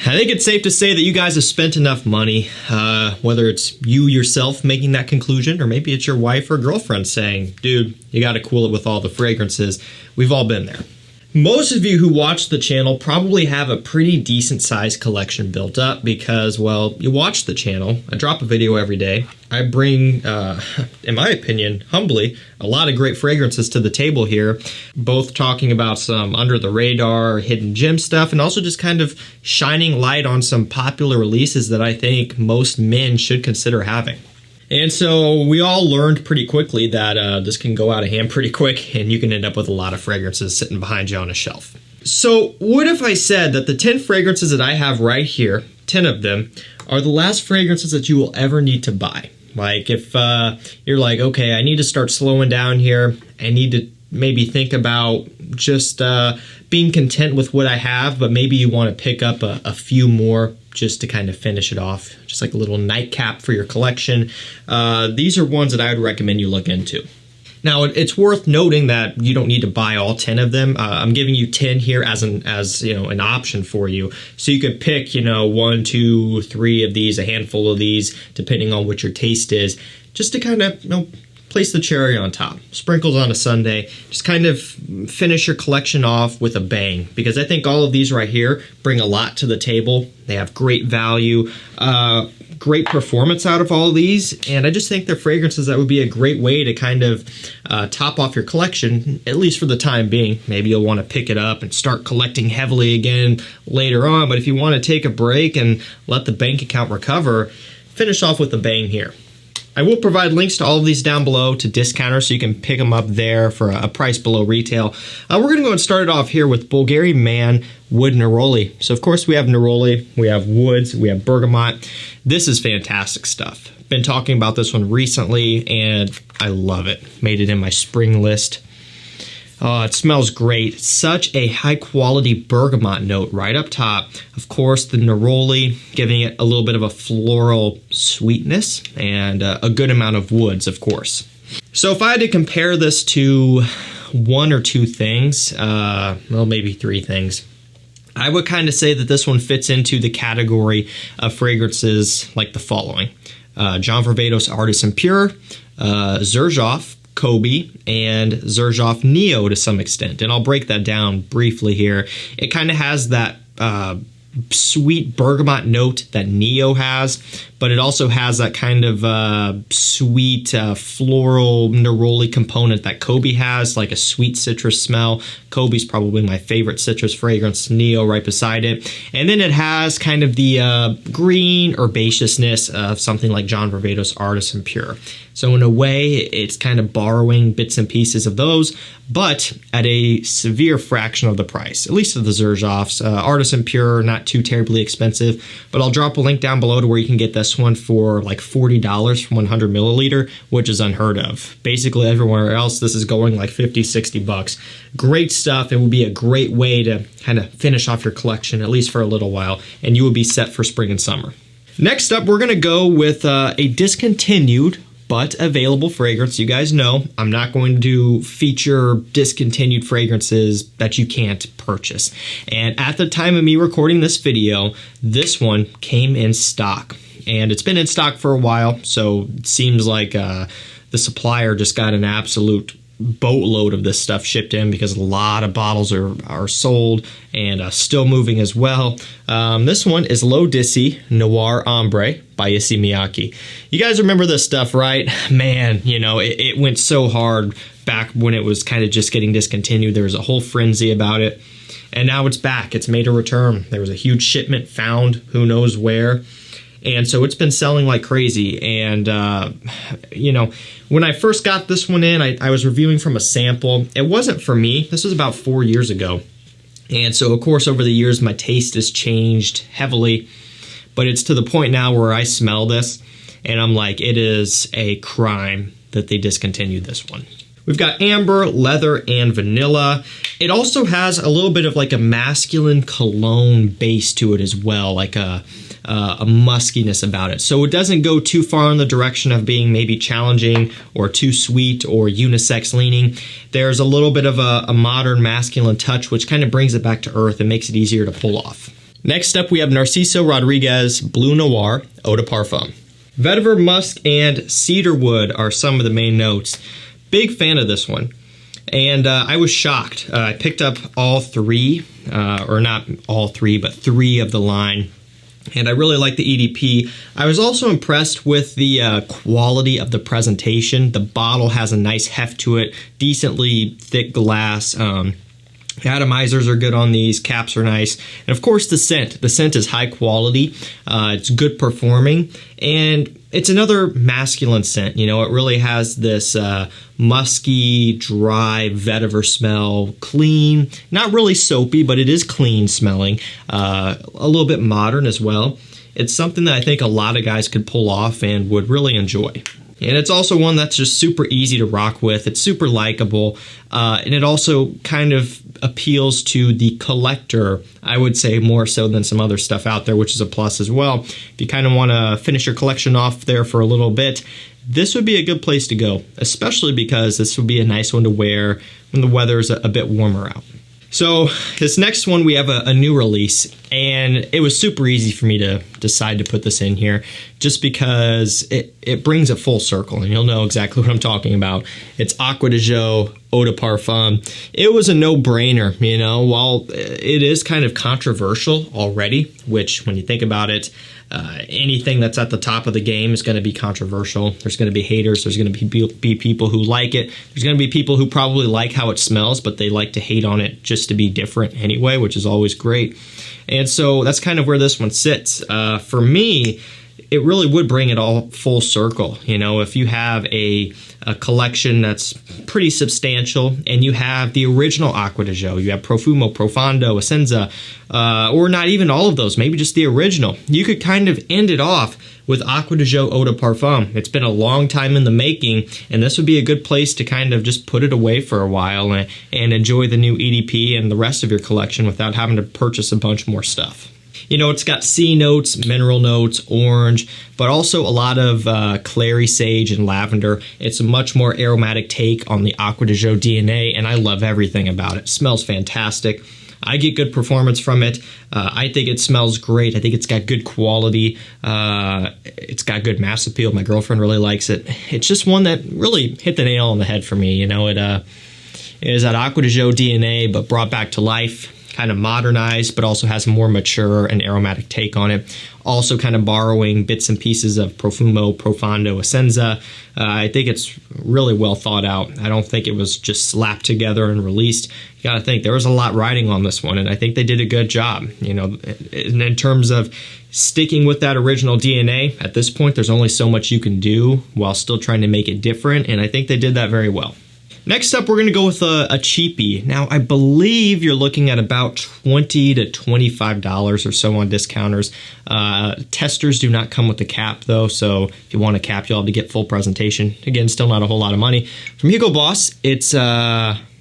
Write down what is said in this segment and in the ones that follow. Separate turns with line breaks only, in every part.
I think it's safe to say that you guys have spent enough money, whether it's you yourself making that conclusion, or maybe it's your wife or girlfriend saying, dude, you gotta cool it with all the fragrances. We've all been there. Most of you who watch the channel probably have a pretty decent sized collection built up because, well, you watch the channel. I drop a video every day. I bring, in my opinion, humbly, a lot of great fragrances to the table here, both talking about some under the radar, hidden gem stuff, and also just kind of shining light on some popular releases that I think most men should consider having. And so we all learned pretty quickly that this can go out of hand pretty quick and you can end up with a lot of fragrances sitting behind you on a shelf. So what if I said that the 10 fragrances that I have right here, 10 of them, are the last fragrances that you will ever need to buy? Like if you're like, okay, I need to start slowing down here. I need to maybe think about just being content with what I have, but maybe you want to pick up a few more just to kind of finish it off, just like a little nightcap for your collection. These are ones that I would recommend you look into. Now, it's worth noting that you don't need to buy all 10 of them. I'm giving you 10 here as an option for you. So you could pick, 1, 2, 3 of these, a handful of these, depending on what your taste is, just to kind of, place the cherry on top. Sprinkles on a sundae. Just kind of finish your collection off with a bang, because I think all of these right here bring a lot to the table. They have great value, great performance out of all of these, and I just think they're fragrances that would be a great way to kind of top off your collection, at least for the time being. Maybe you'll want to pick it up and start collecting heavily again later on, but if you want to take a break and let the bank account recover, finish off with a bang here. I will provide links to all of these down below to discounters so you can pick them up there for a price below retail. We're going to go and start it off here with Bulgari Man Wood Neroli. So of course we have Neroli, we have woods, we have bergamot. This is fantastic stuff. Been talking about this one recently and I love it. Made it in my spring list. It smells great. Such a high quality bergamot note right up top. Of course, the neroli giving it a little bit of a floral sweetness and a good amount of woods, of course. So if I had to compare this to one or two things, well, maybe three things, I would kind of say that this one fits into the category of fragrances like the following. John Varvatos Artisan Pure, Xerjoff, Kobe, and Xerjoff Neo to some extent. And I'll break that down briefly here. It kind of has that sweet bergamot note that Neo has, but it also has that kind of sweet floral neroli component that Kobe has, like a sweet citrus smell. Kobe's probably my favorite citrus fragrance, Neo right beside it. And then it has kind of the green herbaceousness of something like John Varvatos Artisan Pure. So in a way, it's kind of borrowing bits and pieces of those, but at a severe fraction of the price, at least of the Xerjoffs. Artisan Pure, not too terribly expensive, but I'll drop a link down below to where you can get this one for like $40 for 100 milliliter, which is unheard of. Basically everywhere else, this is going like 50, 60 bucks. Great stuff. It would be a great way to kind of finish off your collection, at least for a little while, and you will be set for spring and summer. Next up, we're going to go with a discontinued but available fragrance. You guys know I'm not going to feature discontinued fragrances that you can't purchase. And at the time of me recording this video, this one came in stock. And it's been in stock for a while, so it seems like the supplier just got an absolute boatload of this stuff shipped in because a lot of bottles are sold and still moving as well. This one is L'Odyssey Noir Ambre by Issey Miyake. You guys remember this stuff, right? Man, it went so hard back when it was kind of just getting discontinued. There was a whole frenzy about it, and now it's back. It's made a return. There was a huge shipment found, who knows where. And so it's been selling like crazy. And, when I first got this one in, I was reviewing from a sample. It wasn't for me. This was about 4 years ago. And so, of course, over the years, my taste has changed heavily. But it's to the point now where I smell this, and I'm like, it is a crime that they discontinued this one. We've got amber, leather, and vanilla. It also has a little bit of like a masculine cologne base to it as well, like a muskiness about it. So it doesn't go too far in the direction of being maybe challenging or too sweet or unisex leaning. There's a little bit of a modern masculine touch, which kind of brings it back to earth and makes it easier to pull off. Next up, we have Narciso Rodriguez Bleu Noir Eau de Parfum. Vetiver, musk, and cedarwood are some of the main notes. Big fan of this one. And I was shocked. I picked up all three, or not all three, but three of the line. And I really like the EDP. I was also impressed with the quality of the presentation. The bottle has a nice heft to it, decently thick glass. Atomizers are good on these, caps are nice, and of course the scent. The scent is high quality, it's good performing, and it's another masculine scent. You know, it really has this musky, dry vetiver smell, clean, not really soapy, but it is clean smelling, a little bit modern as well. It's something that I think a lot of guys could pull off and would really enjoy. And it's also one that's just super easy to rock with. It's super likable, and it also kind of appeals to the collector, I would say, more so than some other stuff out there, which is a plus as well. If you kind of want to finish your collection off there for a little bit, this would be a good place to go, especially because this would be a nice one to wear when the weather's a bit warmer out. So this next one, we have a new release, and it was super easy for me to decide to put this in here just because it brings it full circle, and you'll know exactly what I'm talking about. It's Aqua Di Gio Eau de Parfum. It was a no-brainer, you know, while it is kind of controversial already, which when you think about it, anything that's at the top of the game is going to be controversial. There's going to be haters. There's going to be people who like it. There's going to be people who probably like how it smells, but they like to hate on it just to be different anyway, which is always great. And so that's kind of where this one sits. For me, it really would bring it all full circle. You know, if you have a collection that's pretty substantial and you have the original Aqua Di Gio, you have Profumo, Profondo, Essenza, or not even all of those, maybe just the original, you could kind of end it off with Aqua Di Gio Eau de Parfum. It's been a long time in the making, and this would be a good place to kind of just put it away for a while and enjoy the new EDP and the rest of your collection without having to purchase a bunch more stuff. You know, it's got sea notes, mineral notes, orange, but also a lot of clary sage and lavender. It's a much more aromatic take on the Aqua Di Gio DNA, and I love everything about it. It smells fantastic. I get good performance from it. I think it smells great. I think it's got good quality. It's got good mass appeal. My girlfriend really likes it. It's just one that really hit the nail on the head for me. You know, it is that Aqua Di Gio DNA, but brought back to life. Kind of modernized, but also has a more mature and aromatic take on it. Also kind of borrowing bits and pieces of Profumo, Profondo, Essenza. I think it's really well thought out. I don't think it was just slapped together and released. You gotta think, there was a lot riding on this one, and I think they did a good job. You know, in terms of sticking with that original DNA, at this point, there's only so much you can do while still trying to make it different, and I think they did that very well. Next up, we're going to go with a cheapie. Now, I believe you're looking at about $20 to $25 or so on discounters. Testers do not come with the cap, though, so if you want a cap, you'll have to get full presentation. Again, still not a whole lot of money. From Hugo Boss, it's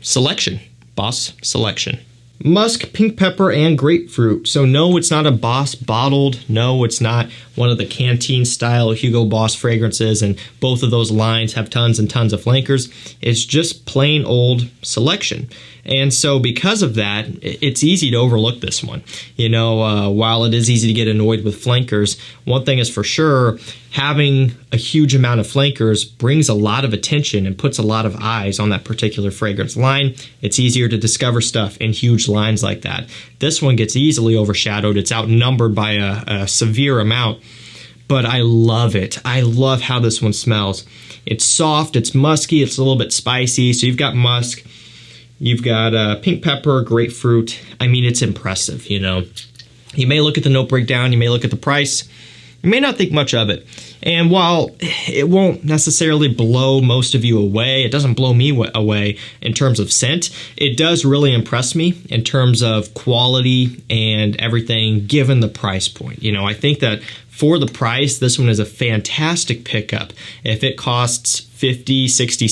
Selection. Boss Selection. Musk, pink pepper, and grapefruit. So no, it's not a Boss bottled. No, it's not one of the canteen style Hugo Boss fragrances, and both of those lines have tons and tons of flankers. It's just plain old Selection. And so because of that, it's easy to overlook this one. You know, while it is easy to get annoyed with flankers, one thing is for sure, having a huge amount of flankers brings a lot of attention and puts a lot of eyes on that particular fragrance line. It's easier to discover stuff in huge lines like that. This one gets easily overshadowed. It's outnumbered by a severe amount, but I love it. I love how this one smells. It's soft, it's musky, it's a little bit spicy. So you've got musk, you've got pink pepper, grapefruit. I mean, it's impressive, you know. You may look at the note breakdown, you may look at the price, you may not think much of it. And while it won't necessarily blow most of you away, it doesn't blow me away in terms of scent, it does really impress me in terms of quality and everything given the price point. You know, I think that for the price, this one is a fantastic pickup. If it costs $50, $60,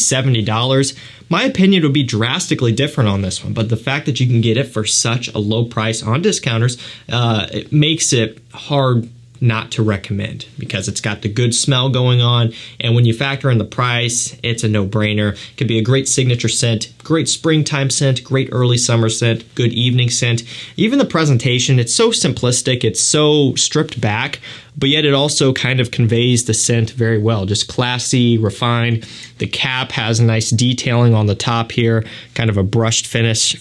$70, my opinion would be drastically different on this one. But the fact that you can get it for such a low price on discounters, it makes it hard not to recommend because it's got the good smell going on, and when you factor in the price, it's a no-brainer. It could be a great signature scent, great springtime scent, great early summer scent, good evening scent. Even the presentation, it's so simplistic, it's so stripped back, but yet it also kind of conveys the scent very well. Just classy, refined. The cap has a nice detailing on the top here, kind of a brushed finish,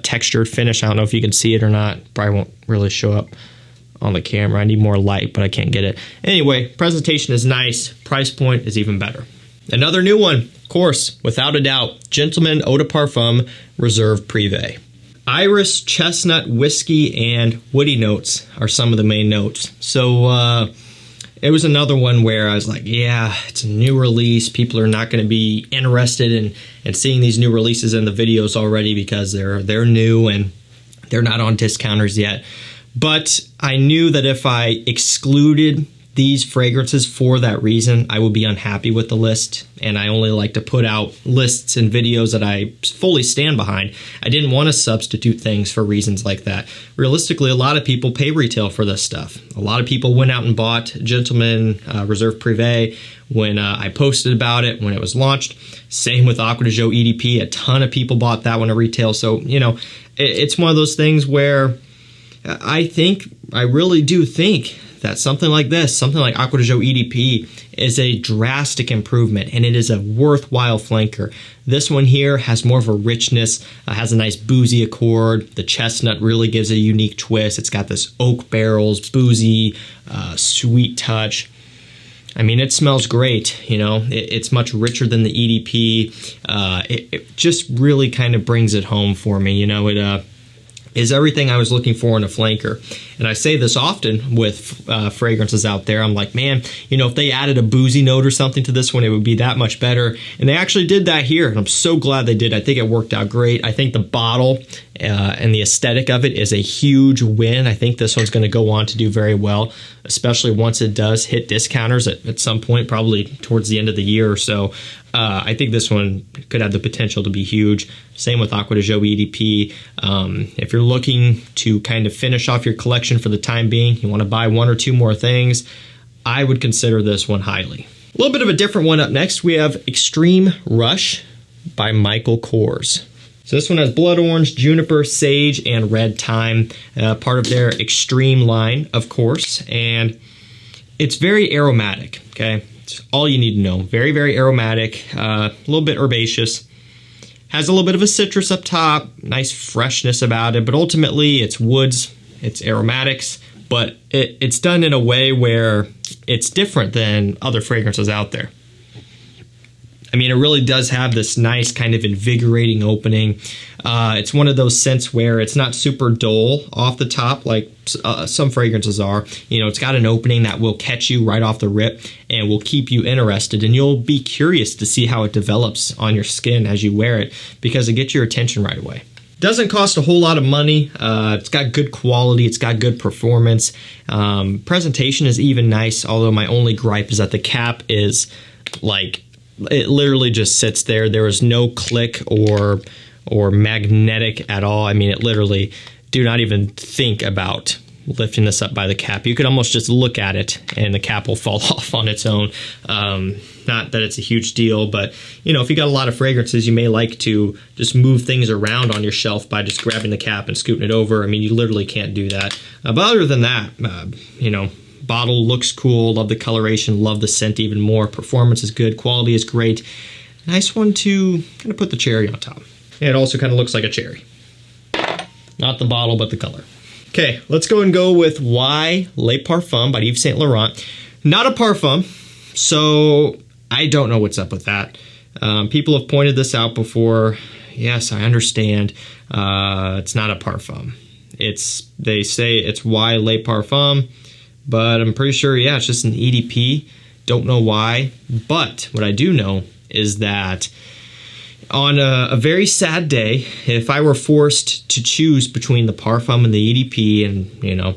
textured finish. I don't know if you can see it or not. Probably won't really show up on the camera. I need more light, but I can't get it. Anyway, presentation is nice. Price point is even better. Another new one, of course, without a doubt, Gentleman Eau de Parfum Reserve Privee. Iris, chestnut, whiskey, and woody notes are some of the main notes. So it was another one where I was like, yeah, it's a new release. People are not going to be interested in seeing these new releases in the videos already because they're new and they're not on discounters yet. But I knew that if I excluded these fragrances for that reason, I would be unhappy with the list, and I only like to put out lists and videos that I fully stand behind. I didn't want to substitute things for reasons like that. Realistically, a lot of people pay retail for this stuff. A lot of people went out and bought Gentleman Reserve Privee when I posted about it, when it was launched. Same with Aqua Di Gio EDP. A ton of people bought that one at retail. So, you know, it's one of those things where I really do think that something like this, something like Aqua Di Gio EDP, is a drastic improvement, and it is a worthwhile flanker. This one here has more of a richness, has a nice boozy accord. The chestnut really gives a unique twist. It's got this oak barrels, boozy, sweet touch. I mean, it smells great, you know. It's much richer than the EDP. It just really kind of brings it home for me, you know. It is everything I was looking for in a flanker. And I say this often with fragrances out there. I'm like, man, you know, if they added a boozy note or something to this one, it would be that much better. And they actually did that here, and I'm so glad they did. I think it worked out great. I think the bottle and the aesthetic of it is a huge win. I think this one's going to go on to do very well, especially once it does hit discounters at some point, probably towards the end of the year or so. I think this one could have the potential to be huge. Same with Aqua Di Gio EDP. If you're looking to kind of finish off your collection for the time being, you want to buy one or two more things, I would consider this one highly. A little bit of a different one up next. We have Extreme Rush by Michael Kors. So this one has blood orange, juniper, sage, and red thyme, part of their Extreme line, of course. And it's very aromatic, okay? It's all you need to know. Very, very aromatic, a little bit herbaceous. Has a little bit of a citrus up top, nice freshness about it, but ultimately it's woods, it's aromatics, but it's done in a way where it's different than other fragrances out there. I mean, it really does have this nice kind of invigorating opening. It's one of those scents where it's not super dull off the top like some fragrances are. You know, it's got an opening that will catch you right off the rip and will keep you interested, and you'll be curious to see how it develops on your skin as you wear it because it gets your attention right away. Doesn't cost a whole lot of money. It's got good quality. It's got good performance. Presentation is even nice, although my only gripe is that the cap is like, it literally just sits there. There is no click or magnetic at all. I mean, it literally, do not even think about lifting this up by the cap. You could almost just look at it and the cap will fall off on its own. Not that it's a huge deal, but you know, if you got a lot of fragrances, you may like to just move things around on your shelf by just grabbing the cap and scooting it over. I mean, you literally can't do that. But other than that, you know, bottle looks cool, love the coloration, love the scent even more. Performance is good, quality is great. Nice one to kind of put the cherry on top. And it also kind of looks like a cherry. Not the bottle, but the color. Okay, let's go with Y Le Parfum by Yves Saint Laurent. Not a parfum, so I don't know what's up with that. People have pointed this out before. Yes, I understand. It's not a parfum. They say it's Y Le Parfum, but I'm pretty sure, yeah, it's just an EDP. Don't know why, but what I do know is that on a very sad day, if I were forced to choose between the Parfum and the EDP, and you know,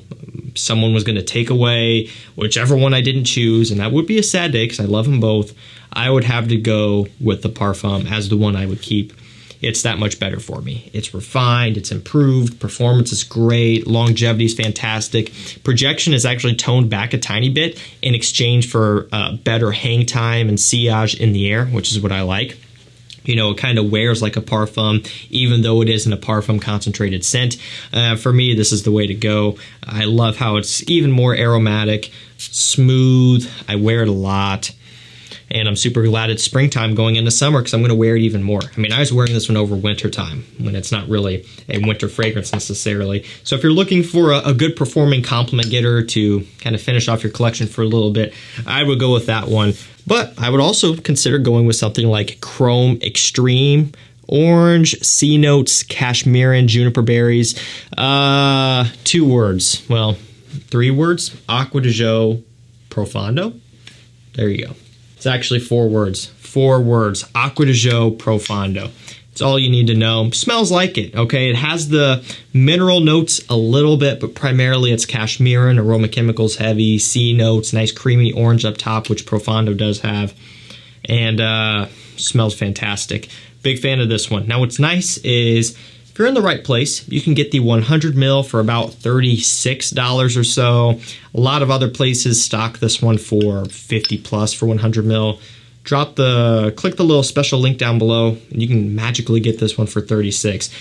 someone was going to take away whichever one I didn't choose, and that would be a sad day because I love them both, I would have to go with the Parfum as the one I would keep. it's that much better for me. It's refined, it's improved, performance is great, longevity is fantastic. Projection is actually toned back a tiny bit in exchange for better hang time and sillage in the air, which is what I like. You know, it kind of wears like a parfum, even though it isn't a parfum concentrated scent. For me, this is the way to go. I love how it's even more aromatic, smooth. I wear it a lot. And I'm super glad it's springtime going into summer because I'm going to wear it even more. I mean, I was wearing this one over winter time when it's not really a winter fragrance necessarily. So if you're looking for a good performing compliment getter to kind of finish off your collection for a little bit, I would go with that one. But I would also consider going with something like Chrome Extreme, Orange, C Notes, Cashmere, Juniper Berries. 2 words. Well, 3 words. Aqua Di Gio Profondo. There you go. It's actually 4 words. 4 words. Aqua Di Gio Profondo. It's all you need to know. Smells like it, okay? It has the mineral notes a little bit, but primarily it's cashmere and aroma chemicals heavy, C notes, nice creamy orange up top, which Profondo does have, and smells fantastic. Big fan of this one. Now what's nice is if you're in the right place, you can get the 100 ml for about $36 or so. A lot of other places stock this one for 50 plus for 100 ml. Click the little special link down below, and you can magically get this one for $36.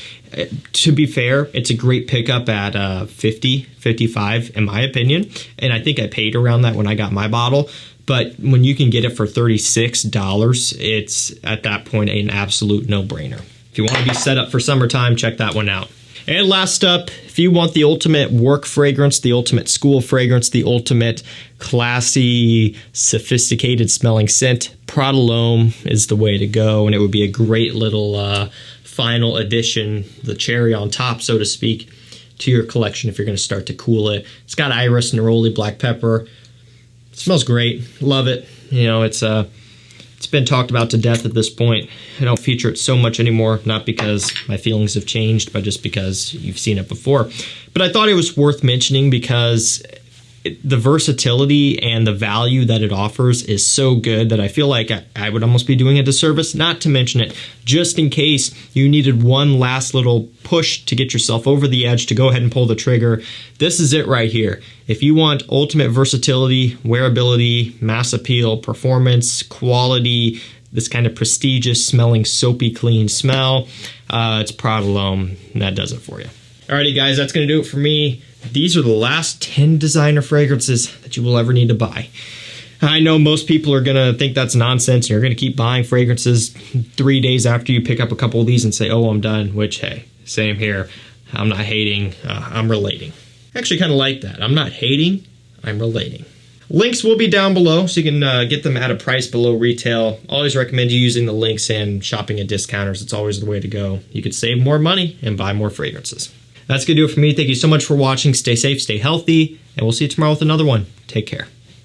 To be fair, it's a great pickup at $50, $55 in my opinion, and I think I paid around that when I got my bottle. But when you can get it for $36, it's at that point an absolute no-brainer. If you want to be set up for summertime, check that one out. And last up, if you want the ultimate work fragrance, the ultimate school fragrance, the ultimate classy, sophisticated smelling scent, Prada L'Homme is the way to go, and it would be a great little final addition, the cherry on top, so to speak, to your collection if you're going to start to cool it. It's got iris, neroli, black pepper. It smells great. Love it. You know, it's been talked about to death at this point. I don't feature it so much anymore, not because my feelings have changed, but just because you've seen it before. But I thought it was worth mentioning because the versatility and the value that it offers is so good that I feel like I would almost be doing a disservice not to mention it, just in case you needed one last little push to get yourself over the edge to go ahead and pull the trigger. This is it right here. If you want ultimate versatility, wearability, mass appeal, performance, quality, this kind of prestigious smelling soapy clean smell, it's Prada L'Homme, and that does it for you. Alrighty guys, that's going to do it for me. These are the last 10 designer fragrances that you will ever need to buy. I know most people are going to think that's nonsense, and you're going to keep buying fragrances 3 days after you pick up a couple of these and say, oh, I'm done, which, hey, same here. I'm not hating, I'm relating. I actually kind of like that. I'm not hating, I'm relating. Links will be down below, so you can get them at a price below retail. Always recommend you using the links and shopping at discounters. It's always the way to go. You could save more money and buy more fragrances. That's going to do it for me. Thank you so much for watching. Stay safe, stay healthy, and we'll see you tomorrow with another one. Take care.